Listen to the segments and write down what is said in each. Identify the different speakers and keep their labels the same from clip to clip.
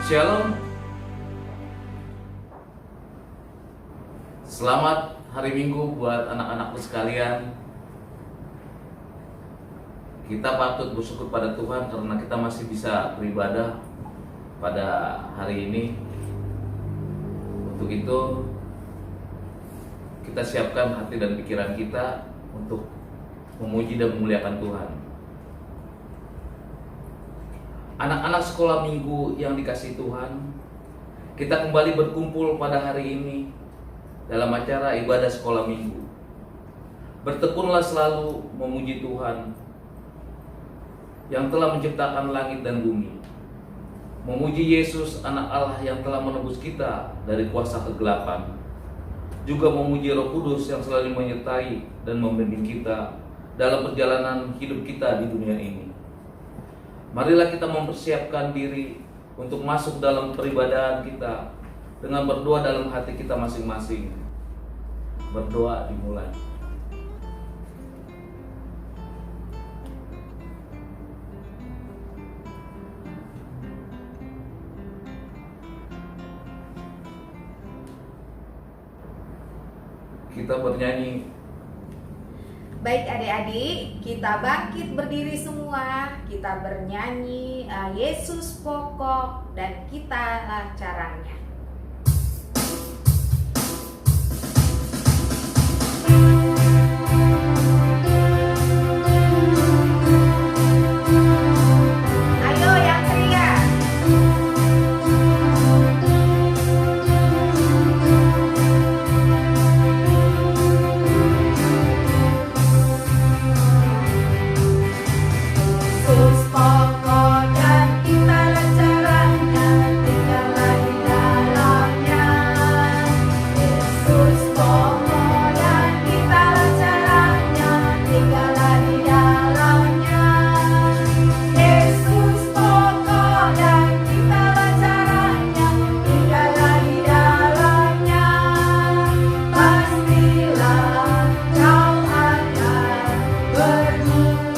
Speaker 1: Shalom. Selamat hari Minggu buat anak-anakku sekalian. Kita patut bersyukur pada Tuhan karena kita masih bisa beribadah pada hari ini. Untuk itu kita siapkan hati dan pikiran kita untuk memuji dan memuliakan Tuhan. Anak-anak sekolah minggu yang dikasihi Tuhan, kita kembali berkumpul pada hari ini dalam acara ibadah sekolah minggu. Bertekunlah selalu memuji Tuhan yang telah menciptakan langit dan bumi. Memuji Yesus anak Allah yang telah menebus kita dari kuasa kegelapan. Juga memuji Roh Kudus yang selalu menyertai dan membimbing kita dalam perjalanan hidup kita di dunia ini. Marilah kita mempersiapkan diri untuk masuk dalam peribadahan kita dengan berdoa dalam hati kita masing-masing. Berdoa dimulai. Kita bernyanyi.
Speaker 2: Baik adik-adik, kita bangkit berdiri semua. Kita bernyanyi Yesus pokok dan kitalah caranya. Ayo yang ceria.
Speaker 3: Yesus pokok dan kitalah caranya, tinggallah di dalamnya. Yesus pokok dan kitalah caranya, tinggallah di dalamnya. Yesus pokok dan kitalah caranya, tinggallah di dalamnya. Pastilah kau akan berguna.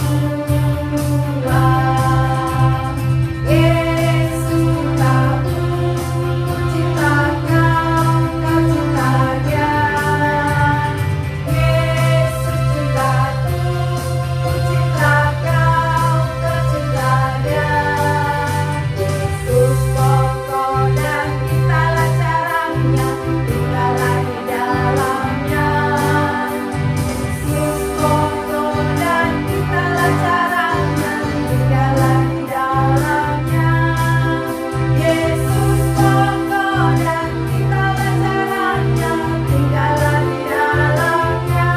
Speaker 3: Yesus tak menciptakan kau cipta Dia. Yesus juga menciptakan kau cipta Dia. Yesus pokok dan kitalah caranya, tinggallah di dalamnya. Yesus pokok dan kitalah caranya, tinggallah di dalamnya. Yesus pokok dan kitalah caranya, tinggallah di dalamnya.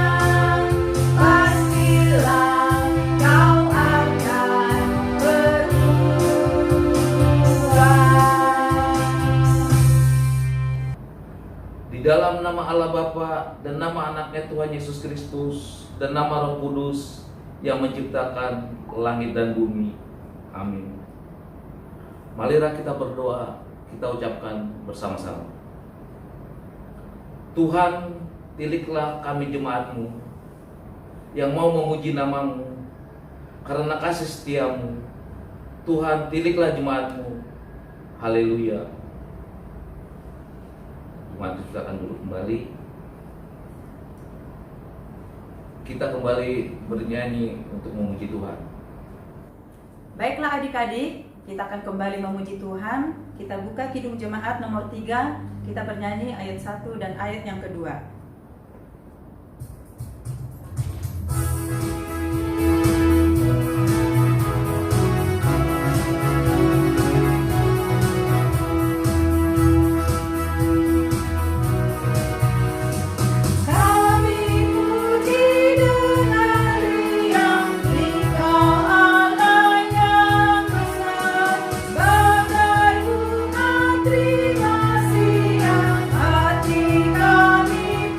Speaker 3: Pastilah kau akan berubah.
Speaker 1: Di dalam nama Allah Bapa dan nama anaknya Tuhan Yesus Kristus dan nama Roh Kudus yang menciptakan langit dan bumi. Amin. Marilah kita berdoa, kita ucapkan bersama-sama. Tuhan, tiliklah kami jemaat-Mu yang mau memuji nama-Mu karena kasih setia-Mu. Tuhan, tiliklah jemaat-Mu. Haleluya. Jemaat kita akan duduk kembali. Kita kembali bernyanyi untuk memuji Tuhan.
Speaker 4: Baiklah adik-adik, kita akan kembali memuji Tuhan. Kita buka Kidung Jemaat nomor 3. Kita bernyanyi ayat 1 dan ayat yang kedua.
Speaker 3: Kami puji dengan riang Engkau Allah yang besar, bagai bunga terima kasih yang hati kami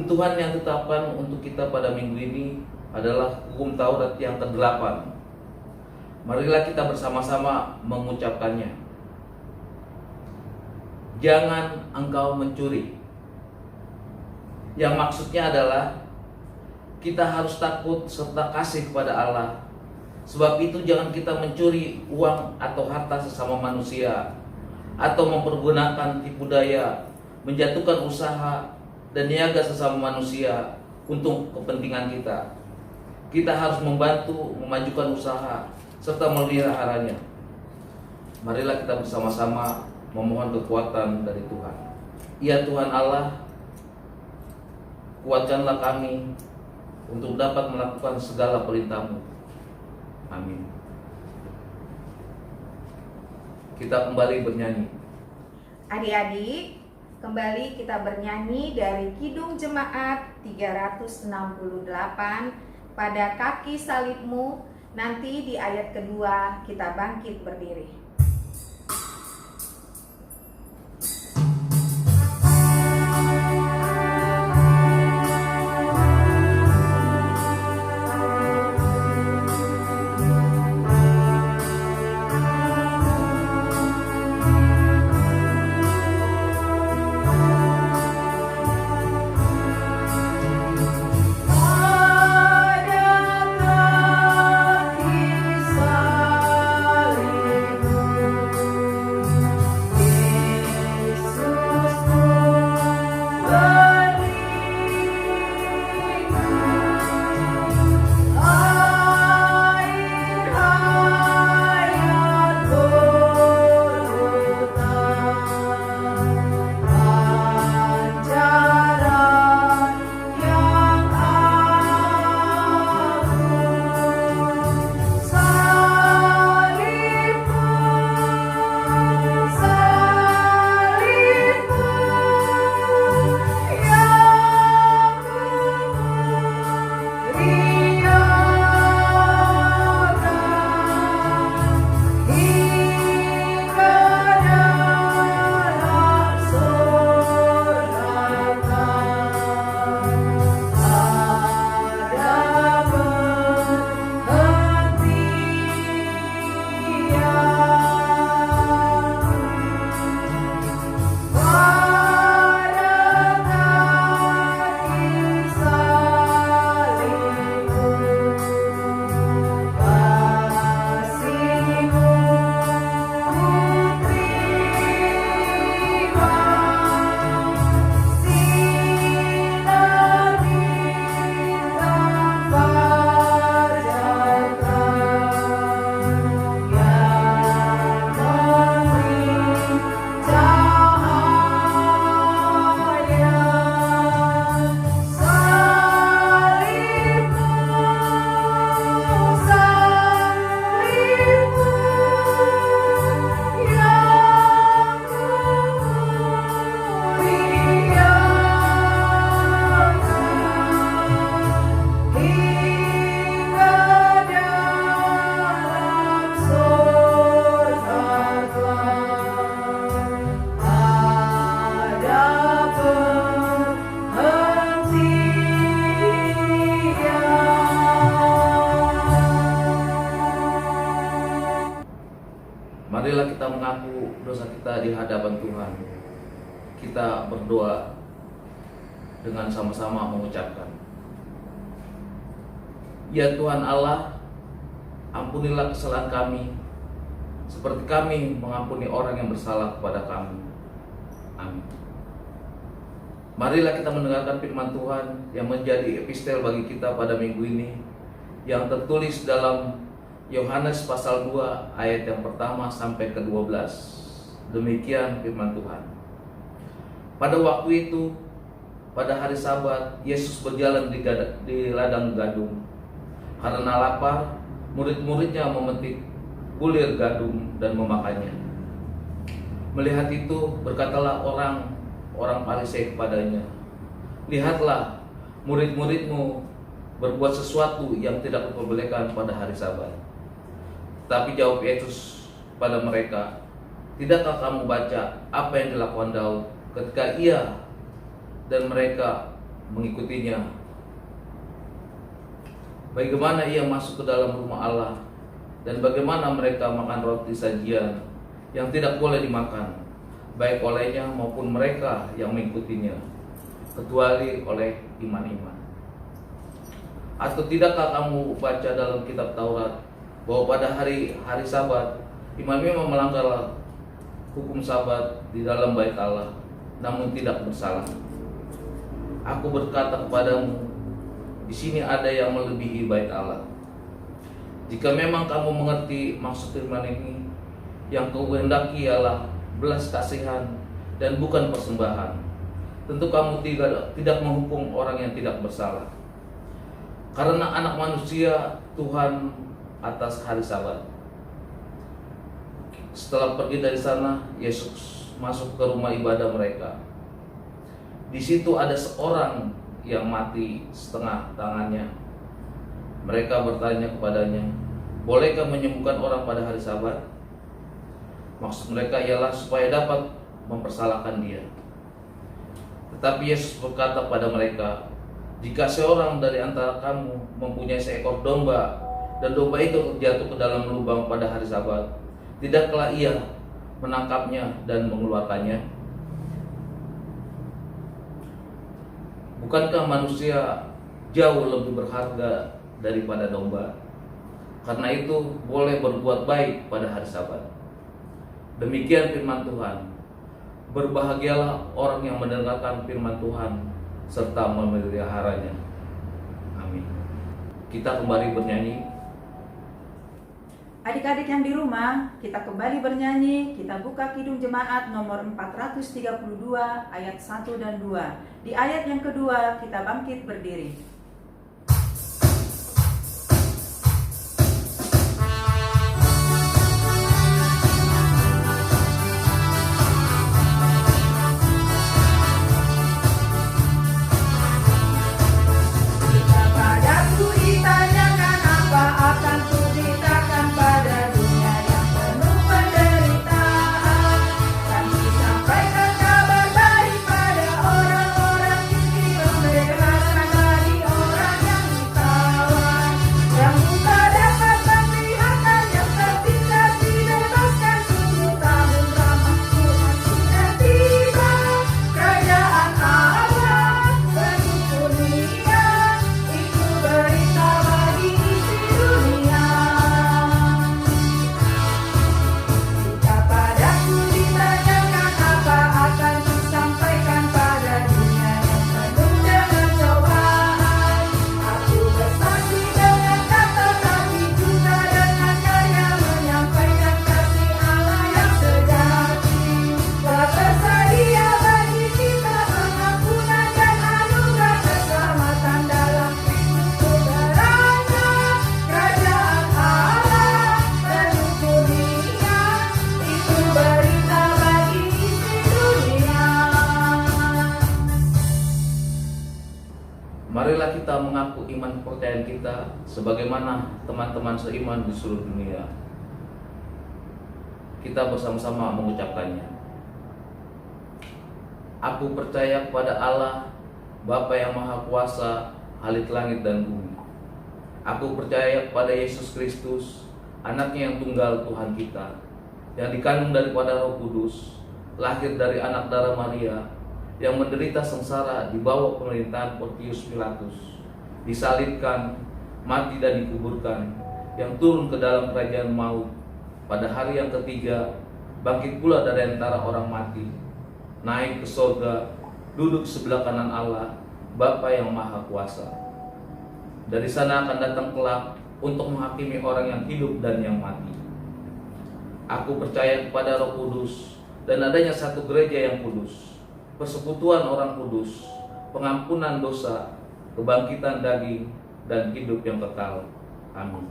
Speaker 1: Tuhan yang tetapkan untuk kita pada minggu ini adalah hukum Taurat yang ke-8. Marilah kita bersama-sama mengucapkannya. Jangan engkau mencuri. Yang maksudnya adalah kita harus takut serta kasih kepada Allah. Sebab itu jangan kita mencuri uang atau harta sesama manusia, atau mempergunakan tipu daya, menjatuhkan usaha dan niaga sesama manusia untuk kepentingan kita. Kita harus membantu memajukan usaha serta memeliharanya. Marilah kita bersama-sama memohon kekuatan dari Tuhan. Ya Tuhan Allah, kuatkanlah kami untuk dapat melakukan segala perintah-Mu. Amin. Kita kembali bernyanyi.
Speaker 2: Adik-adik, kembali kita bernyanyi dari Kidung Jemaat 368 pada kaki salibmu. Nanti di ayat kedua kita bangkit berdiri.
Speaker 1: Marilah kita mengaku dosa kita di hadapan Tuhan. Kita berdoa dengan sama-sama mengucapkan, ya Tuhan Allah, ampunilah kesalahan kami, seperti kami mengampuni orang yang bersalah kepada kami. Amin. Marilah kita mendengarkan firman Tuhan yang menjadi epistel bagi kita pada minggu ini, yang tertulis dalam Yohanes pasal 2 ayat yang pertama sampai ke-12. Demikian firman Tuhan. Pada waktu itu, pada hari Sabat, Yesus berjalan di ladang gadung. Karena lapar, murid-muridnya memetik bulir gadung dan memakannya. Melihat itu, berkatalah orang Farisi kepadanya, lihatlah, murid-muridmu berbuat sesuatu yang tidak diperbolehkan pada hari Sabat. Tapi jawab Yesus pada mereka, tidakkah kamu baca apa yang dilakukan Daud ketika ia dan mereka mengikutinya. Bagaimana ia masuk ke dalam rumah Allah dan bagaimana mereka makan roti sajian yang tidak boleh dimakan, baik olehnya maupun mereka yang mengikutinya, kecuali oleh iman-iman. Atau tidakkah kamu baca dalam kitab Taurat bahwa pada hari Sabat imam-imam melanggar hukum Sabat di dalam bait Allah, namun tidak bersalah? Aku berkata kepadamu, di sini ada yang melebihi bait Allah. Jika memang kamu mengerti maksud firman ini, yang kau kehendaki ialah belas kasihan dan bukan persembahan, tentu kamu tidak menghukum orang yang tidak bersalah. Karena anak manusia Tuhan atas hari Sabat. Setelah pergi dari sana, Yesus masuk ke rumah ibadah mereka. Di situ ada seorang yang mati setengah tangannya. Mereka bertanya kepadanya, bolehkah menyembuhkan orang pada hari Sabat? Maksud mereka ialah supaya dapat mempersalahkan dia. Tetapi Yesus berkata pada mereka, jika seorang dari antara kamu mempunyai seekor domba dan domba itu jatuh ke dalam lubang pada hari Sabat, tidakkah ia menangkapnya dan mengeluarkannya? Bukankah manusia jauh lebih berharga daripada domba? Karena itu boleh berbuat baik pada hari Sabat. Demikian firman Tuhan. Berbahagialah orang yang mendengarkan firman Tuhan serta memeliharanya. Amin. Kita kembali bernyanyi.
Speaker 4: Adik-adik yang di rumah, kita kembali bernyanyi. Kita buka Kidung Jemaat nomor 432 ayat 1 dan 2. Di ayat yang kedua kita bangkit berdiri.
Speaker 3: Jika padaku ditanyakan apa akan kuberitakan pada dunia yang penuh penderitaan, kan disampaikan kabar baik pada orang-orang miskin, membebaskan dari orang yang ditawan, yang buta dapat memperlihatkan, yang tertindas dibebaskan. Sungguh tahun ramah Tuhan sudah tiba, kerajaan Allah penuh kurnia, itu berita bagi isi dunia. Jika padaku ditanyakan apa akan kusampaikan pada dunia yang penuh dengan cobaan, aku bersaksi dengan kata tapi juga dengan karya, menyampaikan kasih Allah yang sejati. Telah tersedia bagi kita pengampunan dan anugerah keselamatan dalam Kristus putranya. Kerajaan Allah penuh kurnia, itu berita bagi isi dunia.
Speaker 1: Marilah kita mengaku iman kepercayaan kita sebagaimana teman-teman seiman di seluruh dunia. Kita bersama-sama mengucapkannya. Aku percaya kepada Allah, Bapa yang Maha Kuasa, Halik langit dan bumi. Aku percaya kepada Yesus Kristus, Anaknya yang tunggal Tuhan kita, yang dikandung daripada Roh Kudus, lahir dari anak darah Maria, yang menderita sengsara di bawah pemerintahan Pontius Pilatus, disalibkan, mati dan dikuburkan, yang turun ke dalam kerajaan maut, pada hari yang ketiga bangkit pula dari antara orang mati, naik ke surga, duduk sebelah kanan Allah, Bapa yang Maha Kuasa. Dari sana akan datang kelak untuk menghakimi orang yang hidup dan yang mati. Aku percaya kepada Roh Kudus dan adanya satu gereja yang kudus, persekutuan orang kudus, pengampunan dosa, kebangkitan daging, dan hidup yang kekal. Amin.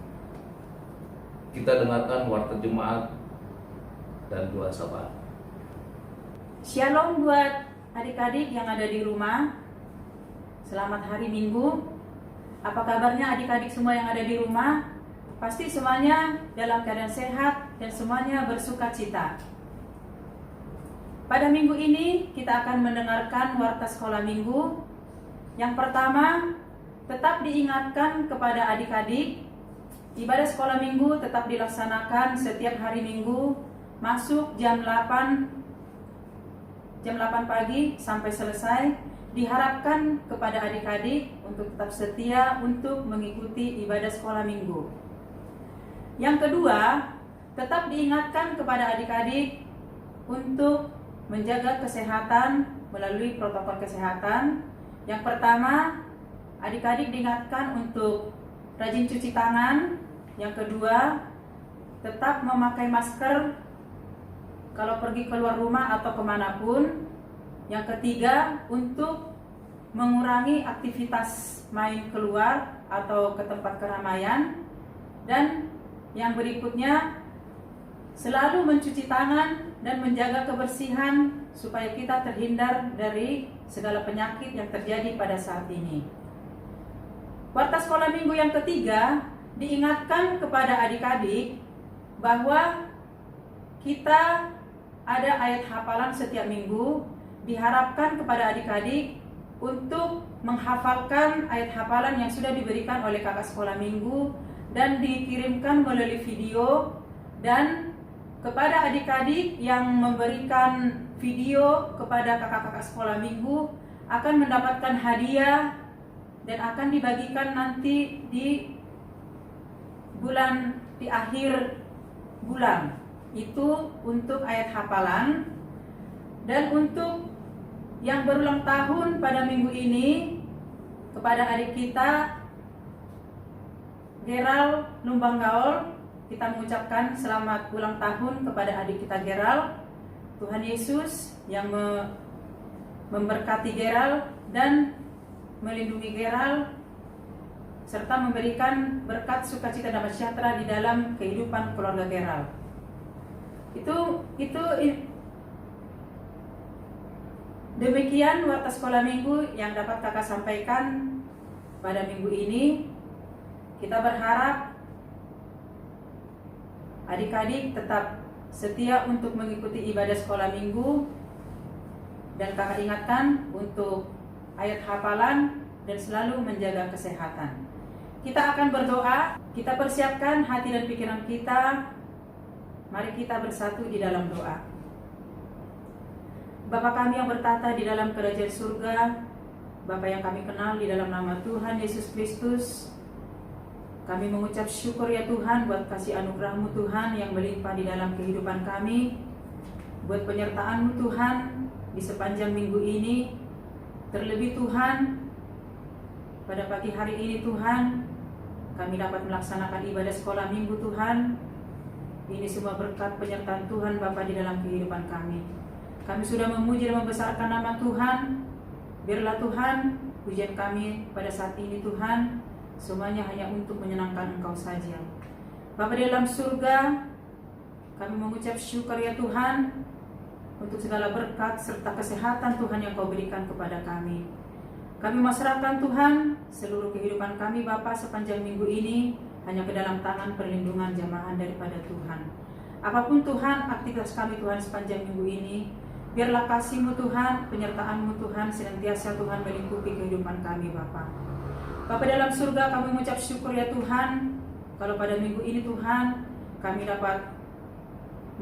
Speaker 1: Kita dengarkan warta jemaat dan doa sabat.
Speaker 4: Shalom buat adik-adik yang ada di rumah. Selamat hari Minggu. Apa kabarnya adik-adik semua yang ada di rumah? Pasti semuanya dalam keadaan sehat dan semuanya bersuka cita. Pada minggu ini kita akan mendengarkan warta sekolah minggu Yang pertama, tetap diingatkan kepada adik-adik, ibadah sekolah minggu tetap dilaksanakan setiap hari Minggu, masuk jam 8 pagi sampai selesai. Diharapkan kepada adik-adik untuk tetap setia untuk mengikuti ibadah sekolah minggu. Yang kedua, tetap diingatkan kepada adik-adik untuk menjaga kesehatan melalui protokol kesehatan. Yang pertama, adik-adik diingatkan untuk rajin cuci tangan. Yang kedua, tetap memakai masker kalau pergi keluar rumah atau kemanapun. Yang ketiga, untuk mengurangi aktivitas main keluar atau ke tempat keramaian. Dan yang berikutnya, selalu mencuci tangan dan menjaga kebersihan supaya kita terhindar dari segala penyakit yang terjadi pada saat ini. Warta sekolah minggu yang ketiga, diingatkan kepada adik-adik bahwa kita ada ayat hafalan setiap minggu. Diharapkan kepada adik-adik untuk menghafalkan ayat hafalan yang sudah diberikan oleh kakak sekolah minggu dan dikirimkan melalui video. Dan kepada adik-adik yang memberikan video kepada kakak-kakak sekolah minggu akan mendapatkan hadiah dan akan dibagikan nanti di akhir bulan. Itu untuk ayat hafalan. Dan untuk yang berulang tahun pada minggu ini, kepada adik kita Geral Lumbang Gaul, kita mengucapkan selamat ulang tahun kepada adik kita Geral. Tuhan Yesus yang memberkati Geral dan melindungi Geral, serta memberikan berkat sukacita dan sejahtera di dalam kehidupan keluarga Geral. Demikian warta sekolah minggu yang dapat kakak sampaikan pada minggu ini. Kita berharap adik-adik tetap setia untuk mengikuti ibadah sekolah minggu, dan kakak ingatkan untuk ayat hafalan dan selalu menjaga kesehatan. Kita akan berdoa, kita persiapkan hati dan pikiran kita. Mari kita bersatu di dalam doa. Bapa kami yang bertata di dalam kerajaan surga, Bapa yang kami kenal di dalam nama Tuhan Yesus Kristus, kami mengucap syukur ya Tuhan buat kasih anugerah-Mu Tuhan yang melimpah di dalam kehidupan kami, buat penyertaan-Mu Tuhan di sepanjang minggu ini. Terlebih Tuhan, pada pagi hari ini Tuhan, kami dapat melaksanakan ibadah sekolah minggu Tuhan. Ini semua berkat penyertaan Tuhan Bapa di dalam kehidupan kami. Kami sudah memuji dan membesarkan nama Tuhan. Biarlah Tuhan, pujian kami pada saat ini Tuhan, semuanya hanya untuk menyenangkan Engkau saja. Bapa di dalam surga, kami mengucap syukur ya Tuhan untuk segala berkat serta kesehatan Tuhan yang Kau berikan kepada kami. Kami menyerahkan Tuhan seluruh kehidupan kami Bapa sepanjang minggu ini hanya ke dalam tangan perlindungan jamaah daripada Tuhan. Apapun Tuhan aktivitas kami Tuhan sepanjang minggu ini, biarlah kasih-Mu Tuhan, penyertaan-Mu Tuhan senantiasa Tuhan melingkupi kehidupan kami Bapa. Bapa dalam surga, kami mengucap syukur ya Tuhan, kalau pada minggu ini Tuhan, kami dapat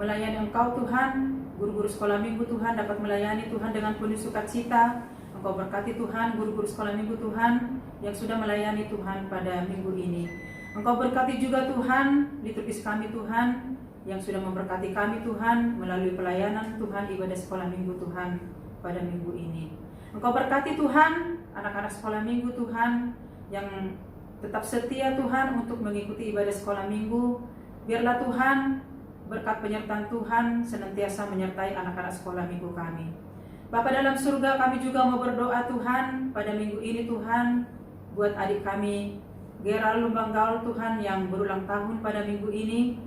Speaker 4: melayani Engkau Tuhan. Guru-guru sekolah minggu Tuhan dapat melayani Tuhan dengan penuh sukacita. Engkau berkati Tuhan guru-guru sekolah minggu Tuhan yang sudah melayani Tuhan pada minggu ini. Engkau berkati juga Tuhan liturgis kami Tuhan yang sudah memberkati kami Tuhan melalui pelayanan Tuhan ibadah sekolah minggu Tuhan pada minggu ini. Engkau berkati Tuhan anak-anak sekolah minggu Tuhan yang tetap setia Tuhan untuk mengikuti ibadah sekolah minggu. Biarlah Tuhan berkat penyertaan Tuhan senantiasa menyertai anak-anak sekolah minggu kami. Bapa dalam surga, kami juga mau berdoa Tuhan pada minggu ini Tuhan buat adik kami Geral Lumbang Gaul Tuhan yang berulang tahun pada minggu ini.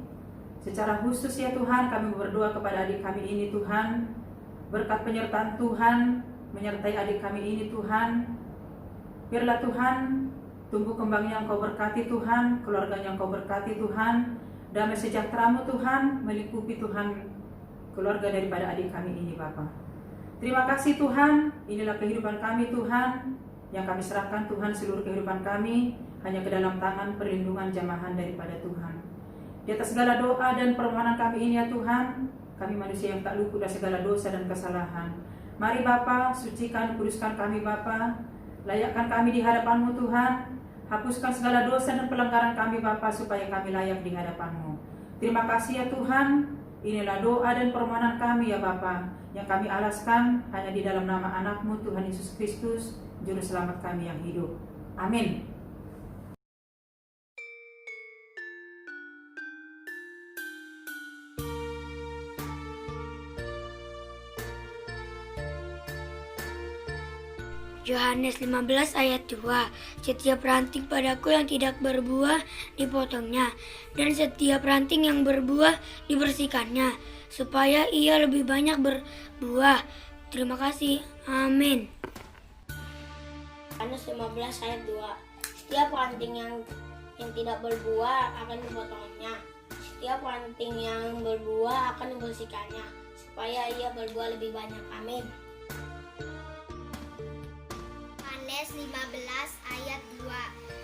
Speaker 4: Secara khusus ya Tuhan, kami berdoa kepada adik kami ini Tuhan, berkat penyertaan Tuhan menyertai adik kami ini Tuhan. Biarlah Tuhan tumbuh kembangnya Engkau berkati Tuhan, keluarganya Engkau berkati Tuhan, damai sejahtera-Mu Tuhan melingkupi Tuhan keluarga daripada adik kami ini Bapa. Terima kasih Tuhan, inilah kehidupan kami Tuhan. yang kami serahkan Tuhan seluruh kehidupan kami hanya ke dalam tangan perlindungan jamahan daripada Tuhan. Di atas segala doa dan permohonan kami ini ya Tuhan, kami manusia yang tak luput dari segala dosa dan kesalahan. Mari Bapa, sucikan, kuduskan kami Bapa, layakkan kami di hadapan-Mu Tuhan, hapuskan segala dosa dan pelanggaran kami Bapa, supaya kami layak di hadapan-Mu. Terima kasih ya Tuhan, inilah doa dan permohonan kami ya Bapa, yang kami alaskan hanya di dalam nama anak-Mu Tuhan Yesus Kristus, Juru Selamat kami yang hidup. Amin.
Speaker 5: Yohanes 15 ayat 2. Setiap ranting padaku yang tidak berbuah dipotongnya, dan setiap ranting yang berbuah dibersihkannya, supaya ia lebih banyak berbuah. Terima kasih. Amin.
Speaker 6: Yohanes 15 ayat 2. Setiap ranting yang tidak berbuah akan dipotongnya. Setiap ranting yang berbuah akan dibersihkannya, supaya ia berbuah lebih banyak. Amin.
Speaker 7: Yohanes 15 ayat 2.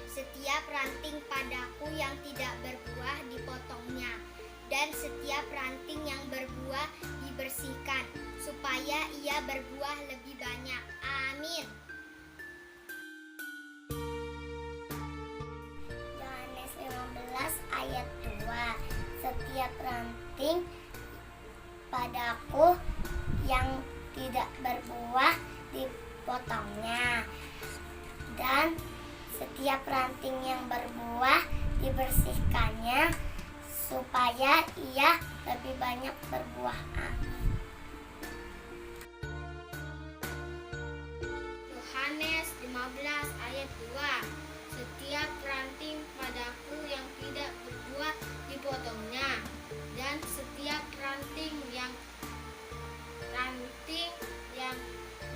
Speaker 7: Setiap ranting padaku yang tidak berbuah dipotongnya, dan setiap ranting yang berbuah dibersihkan, supaya ia berbuah lebih banyak. Amin. Yohanes 15 ayat 2. Setiap ranting padaku yang tidak berbuah dipotongnya, dan setiap ranting yang berbuah dibersihkannya, supaya ia lebih banyak berbuah. Amin. Yohanes 15 ayat 2. Setiap ranting padaku yang tidak berbuah dipotongnya, dan setiap ranting yang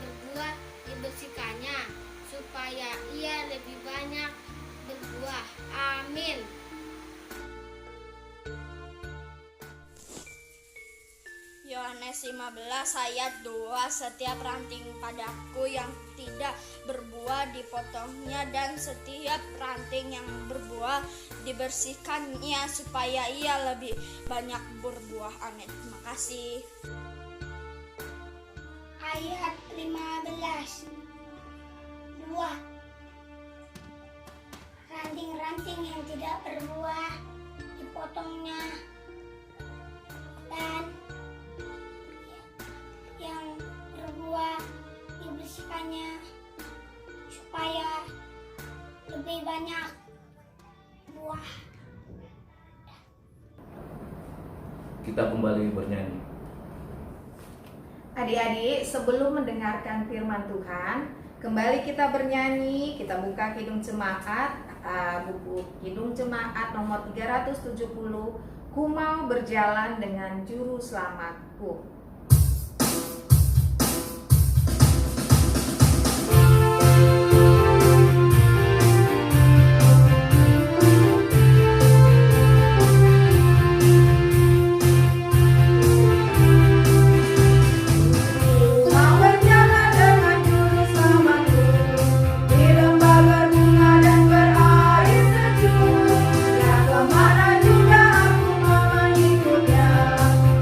Speaker 7: berbuah dibersihkannya, supaya ia lebih banyak berbuah. Amin. Yohanes 15 ayat 2. Setiap ranting padaku yang tidak berbuah dipotongnya, dan setiap ranting yang berbuah dibersihkannya, supaya ia lebih banyak berbuah. Amin. Terima kasih. Ayat 15 2. Ranting-ranting yang tidak berbuah dipotongnya, dan yang berbuah dibersihkannya, supaya lebih banyak buah.
Speaker 1: Kita kembali bernyanyi.
Speaker 2: Adik-adik, sebelum mendengarkan firman Tuhan, kembali kita bernyanyi. Kita buka Kidung Jemaat, buku Kidung Jemaat nomor 370, Ku mau berjalan dengan Juru Selamatku.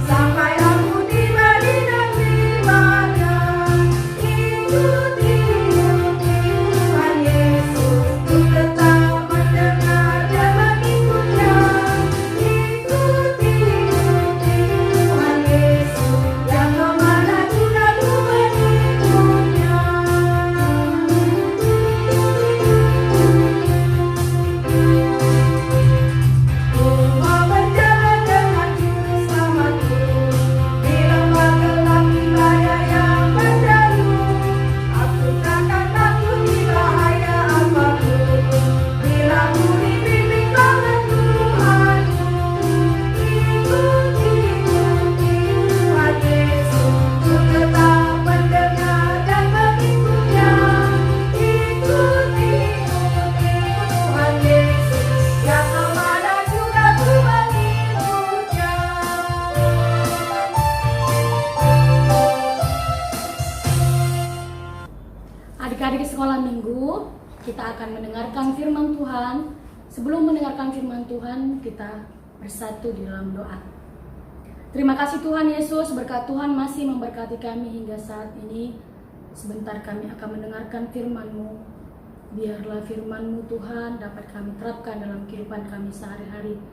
Speaker 3: Sampai aku tiba
Speaker 8: Adik-adik sekolah minggu, kita akan mendengarkan firman Tuhan. Sebelum mendengarkan firman Tuhan, kita bersatu di dalam doa. Terima kasih Tuhan Yesus, berkat Tuhan masih memberkati kami hingga saat ini. Sebentar kami akan mendengarkan firman-Mu. Biarlah firman-Mu Tuhan dapat kami terapkan dalam kehidupan kami sehari-hari.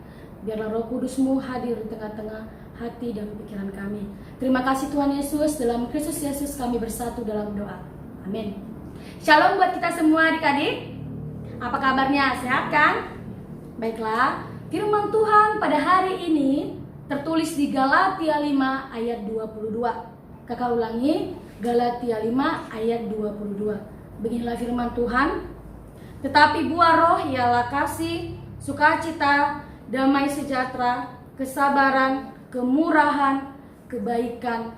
Speaker 8: Biarlah Roh Kudus-Mu hadir di tengah-tengah hati dan pikiran kami. Terima kasih Tuhan Yesus, dalam Kristus Yesus kami bersatu dalam doa. Amin. Shalom buat kita semua adik-adik. Apa kabarnya? Sehat kan? Baiklah, firman Tuhan pada hari ini tertulis di Galatia 5 ayat 22. Kakak ulangi, Galatia 5 ayat 22. Beginilah firman Tuhan. Tetapi buah roh ialah kasih, sukacita, damai sejahtera, kesabaran, kemurahan, kebaikan,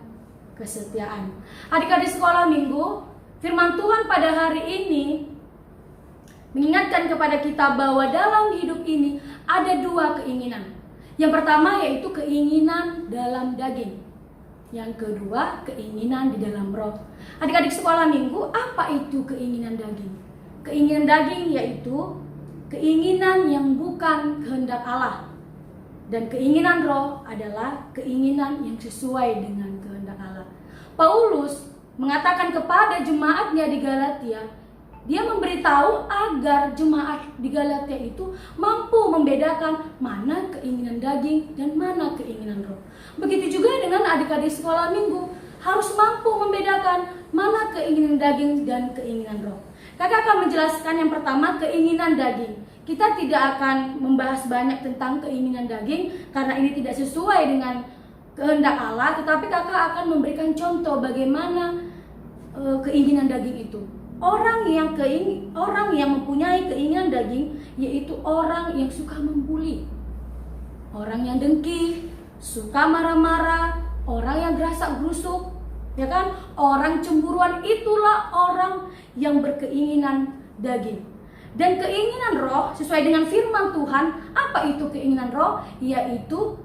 Speaker 8: kesetiaan. Adik-adik sekolah minggu, firman Tuhan pada hari ini mengingatkan kepada kita bahwa dalam hidup ini ada dua keinginan. Yang pertama yaitu keinginan dalam daging. Yang kedua, keinginan di dalam roh. Adik-adik sekolah minggu, apa itu keinginan daging? Keinginan daging yaitu keinginan yang bukan kehendak Allah. Dan keinginan roh adalah keinginan yang sesuai dengan kehendak Allah. Paulus mengatakan kepada jemaatnya di Galatia, dia memberitahu agar jemaat di Galatia itu mampu membedakan mana keinginan daging dan mana keinginan roh. Begitu juga dengan adik-adik sekolah minggu, harus mampu membedakan mana keinginan daging dan keinginan roh. Kakak akan menjelaskan yang pertama, keinginan daging. Kita tidak akan membahas banyak tentang keinginan daging karena ini tidak sesuai dengan kehendak Allah, tetapi kakak akan memberikan contoh bagaimana keinginan daging itu. Orang yang mempunyai keinginan daging yaitu orang yang suka membuli, orang yang dengki, suka marah-marah, orang yang gerasak-gerusuk, ya kan? Orang cemburuan, itulah orang yang berkeinginan daging. Dan keinginan roh sesuai dengan firman Tuhan, apa itu keinginan roh? Yaitu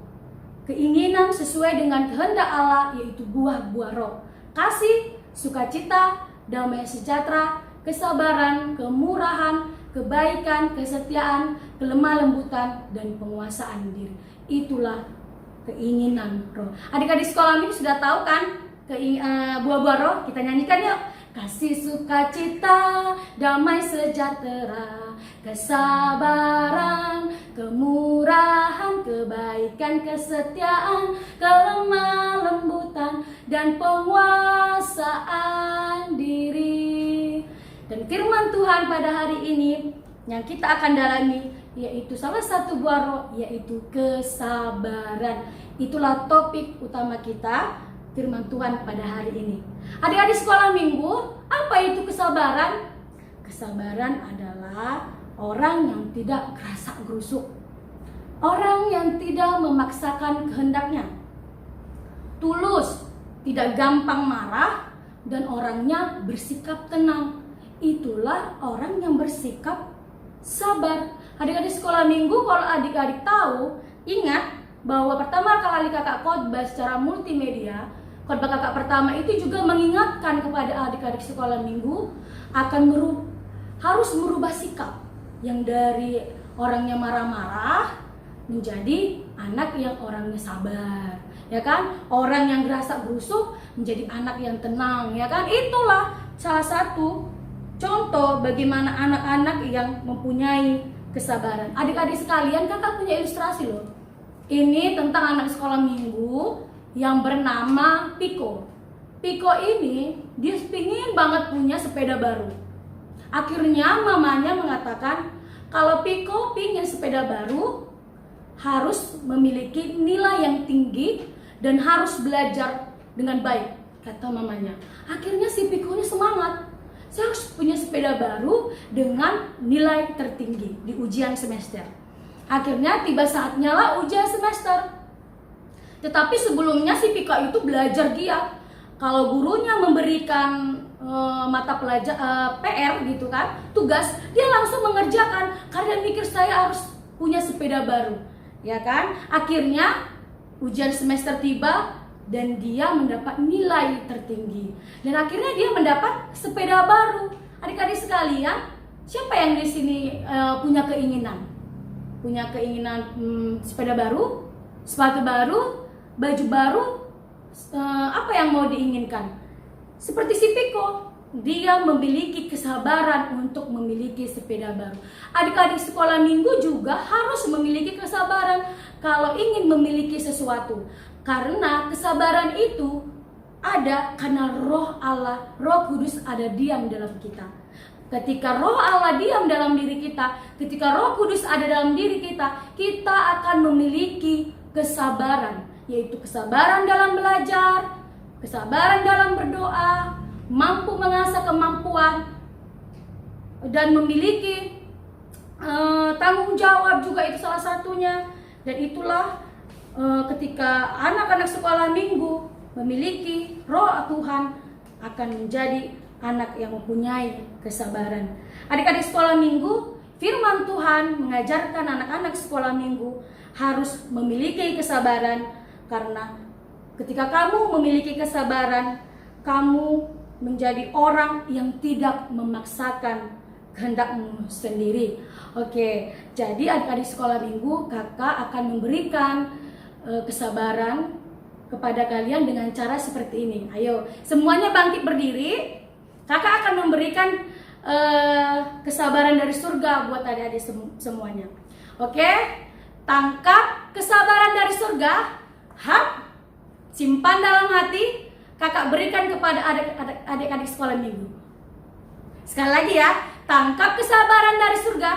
Speaker 8: keinginan sesuai dengan kehendak Allah, yaitu buah-buah roh. Kasih, sukacita, damai sejahtera, kesabaran, kemurahan, kebaikan, kesetiaan, kelemah lembutan, dan penguasaan diri. Itulah keinginan roh. Adik-adik sekolah minggu sudah tahu kan buah-buah roh? Kita nyanyikan yuk. Kasih, sukacita, damai sejahtera, kesabaran, kemurahan, kebaikan, kesetiaan, kelemah lembutan, dan penguasaan diri. Dan firman Tuhan pada hari ini yang kita akan dalami yaitu salah satu buah roh, yaitu kesabaran. Itulah topik utama kita, firman Tuhan pada hari ini. Adik-adik sekolah minggu, apa itu kesabaran? Kesabaran adalah orang yang tidak gerasak-gerusuk, orang yang tidak memaksakan kehendaknya, tulus, tidak gampang marah, dan orangnya bersikap tenang. Itulah orang yang bersikap sabar. Adik-adik sekolah minggu, kalau adik-adik tahu, ingat bahwa pertama kali kakak khotbah secara multimedia, khotbah kakak pertama itu juga mengingatkan kepada adik-adik sekolah minggu akan harus merubah sikap yang dari orang yang marah-marah menjadi anak yang orangnya sabar, ya kan? Orang yang gerasak-gerusuk menjadi anak yang tenang, ya kan? Itulah salah satu contoh bagaimana anak-anak yang mempunyai kesabaran. Adik-adik sekalian, kakak punya ilustrasi loh. Ini tentang anak sekolah minggu yang bernama Piko. Piko ini dia pingin banget punya sepeda baru. Akhirnya mamanya mengatakan kalau Piko pingin sepeda baru harus memiliki nilai yang tinggi dan harus belajar dengan baik, kata mamanya. Akhirnya si Piko ini semangat. Saya harus punya sepeda baru dengan nilai tertinggi di ujian semester. Akhirnya tiba saatnya lah ujian semester. Tetapi sebelumnya si Piko itu belajar giat. Kalau gurunya memberikan mata pelajaran PR gitu kan, tugas, dia langsung mengerjakan karena mikir saya harus punya sepeda baru, ya kan? Akhirnya ujian semester tiba, dan dia mendapat nilai tertinggi. Dan akhirnya dia mendapat sepeda baru. Adik-adik sekalian, siapa yang di sini punya keinginan? Punya keinginan sepeda baru, sepatu baru, baju baru, apa yang mau diinginkan? Seperti si Piko, dia memiliki kesabaran untuk memiliki sepeda baru. Adik-adik sekolah minggu juga harus memiliki kesabaran kalau ingin memiliki sesuatu. Karena kesabaran itu ada karena roh Allah, roh kudus ada diam dalam kita. Ketika roh Allah diam dalam diri kita, ketika roh kudus ada dalam diri kita, kita akan memiliki kesabaran. Yaitu kesabaran dalam belajar, kesabaran dalam berdoa, mampu mengasah kemampuan, dan memiliki tanggung jawab juga, itu salah satunya. Dan itulah ketika anak-anak sekolah minggu memiliki roh Tuhan, akan menjadi anak yang mempunyai kesabaran. Adik-adik sekolah minggu, firman Tuhan mengajarkan anak-anak sekolah minggu harus memiliki kesabaran, karena ketika kamu memiliki kesabaran, kamu menjadi orang yang tidak memaksakan kehendakmu sendiri. Oke, jadi adik-adik sekolah minggu, kakak akan memberikan kesabaran kepada kalian dengan cara seperti ini. Ayo, semuanya bangkit berdiri. Kakak akan memberikan kesabaran dari surga buat adik-adik semuanya. Oke, tangkap kesabaran dari surga. Simpan dalam hati. Kakak berikan kepada adik-adik sekolah minggu. Sekali lagi ya, tangkap kesabaran dari surga.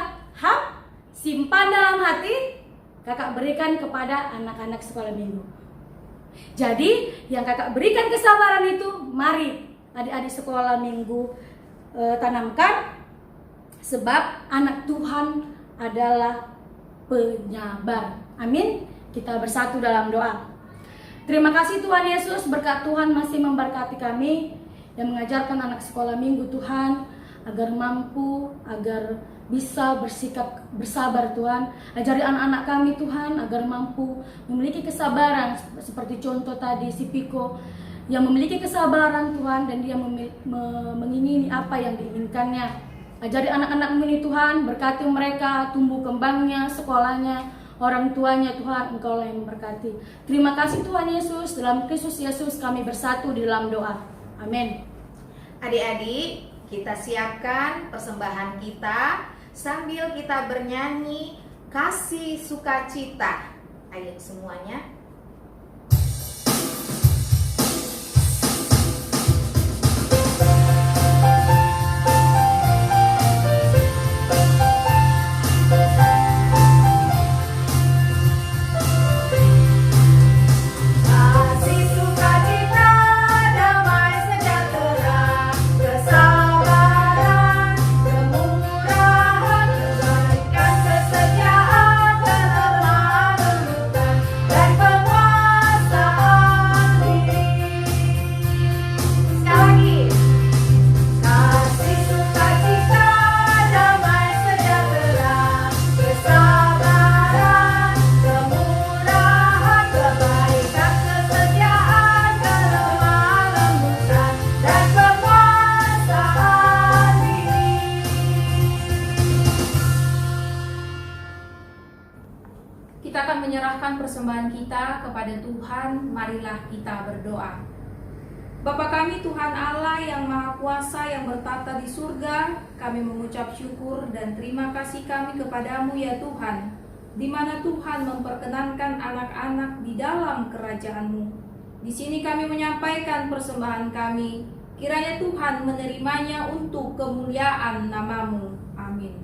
Speaker 8: Simpan dalam hati. Kakak berikan kepada anak-anak sekolah minggu. Jadi yang kakak berikan kesabaran itu, mari adik-adik sekolah minggu tanamkan. Sebab anak Tuhan adalah penyabar. Amin. Kita bersatu dalam doa. Terima kasih Tuhan Yesus, berkat Tuhan masih memberkati kami yang mengajarkan anak sekolah minggu Tuhan, agar mampu, agar bisa bersikap bersabar Tuhan. Ajari anak-anak kami Tuhan agar mampu memiliki kesabaran, seperti contoh tadi si Piko yang memiliki kesabaran Tuhan, dan dia mengingini apa yang diinginkannya. Ajari anak-anak ini Tuhan, berkati mereka tumbuh kembangnya, sekolahnya, orang tuanya Tuhan, Engkaulah yang memberkati. Terima kasih Tuhan Yesus, dalam Kristus Yesus kami bersatu di dalam doa. Amin.
Speaker 2: Adik-adik, kita siapkan persembahan kita sambil kita bernyanyi kasih sukacita. Ayo semuanya.
Speaker 4: Kita akan menyerahkan persembahan kita kepada Tuhan. Marilah kita berdoa. Bapa kami Tuhan Allah yang Maha Kuasa yang bertata di surga, kami mengucap syukur dan terima kasih kami kepadamu ya Tuhan, di mana Tuhan memperkenankan anak-anak di dalam kerajaan-Mu. Di sini kami menyampaikan persembahan kami, kiranya Tuhan menerimanya untuk kemuliaan nama-Mu. Amin.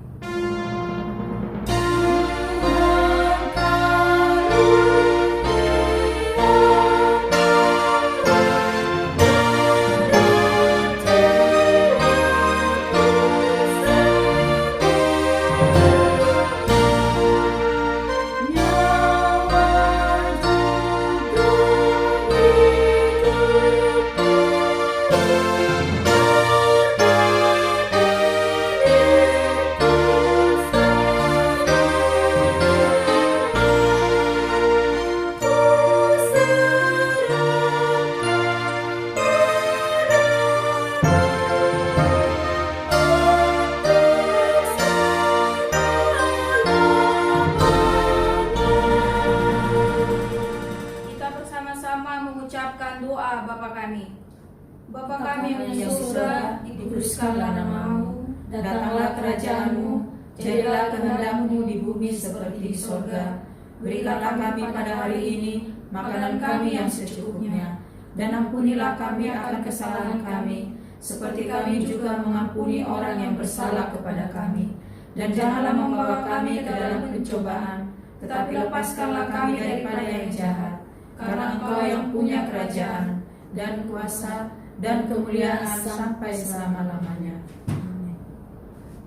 Speaker 4: kuduskanlah namamu, datanglah kerajaanmu, jadilah kehendak-Mu di bumi seperti di sorga. Berikanlah kami pada hari ini makanan kami yang secukupnya, dan ampunilah kami akan kesalahan kami, seperti kami juga mengampuni orang yang bersalah kepada kami. Dan janganlah membawa kami ke dalam pencobaan, tetapi lepaskanlah kami daripada yang jahat. Karena Engkau yang punya kerajaan, dan kuasa, dan kemuliaan sampai selama-lamanya. Amin.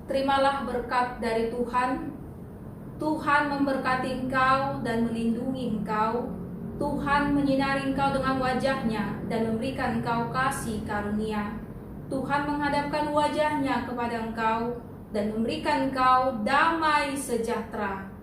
Speaker 3: Terimalah berkat dari Tuhan. Tuhan memberkati engkau dan melindungi engkau. Tuhan menyinari engkau dengan wajah-Nya dan memberikan engkau kasih karunia. Tuhan menghadapkan wajah-Nya kepada engkau dan memberikan engkau damai sejahtera.